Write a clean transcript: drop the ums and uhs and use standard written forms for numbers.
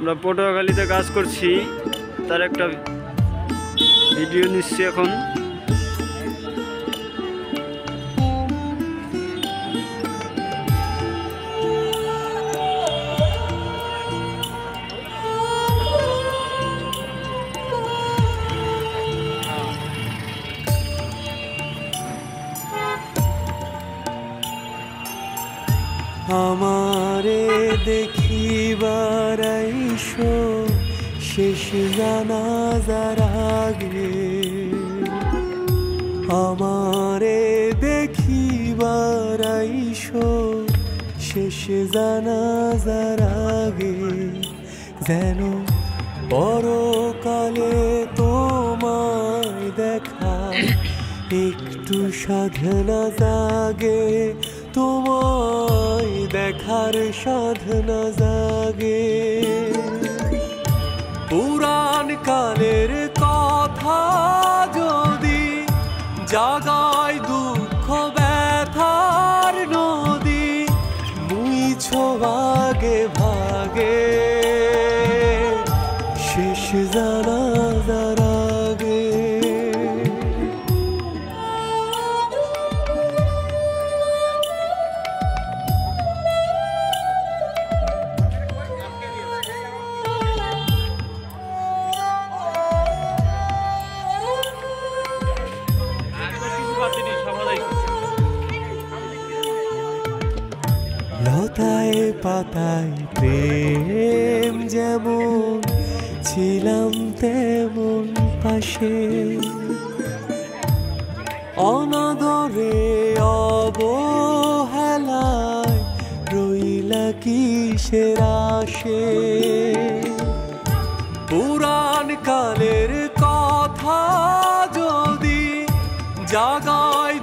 আমরা পটুয়াখালীতে কাজ করছি, তার একটা ভিডিও নিচ্ছি এখন। আমারে দেখিবার আইসো শেষ জানাজার আগে, আমারে দেখিবার আইসো শেষ জানাজার আগে, যেন পরকালে তোমায় দেখা একটু সাধনা জাগে, তোমায় দেখার সাধনা জাগে। পুরাণ কালের কথা যদি জাগায় দুঃখ ব্যথার নদী, মুইছো ভাগে ভাগে শেষ জানাজার আগে। লতায় পাতায় প্রেম যেমন ছিলাম তেমন পাশে, অনাদরে অবহেলায় রইলা কিসের আশে। পুরাণ কালের কথা যদি জাগায়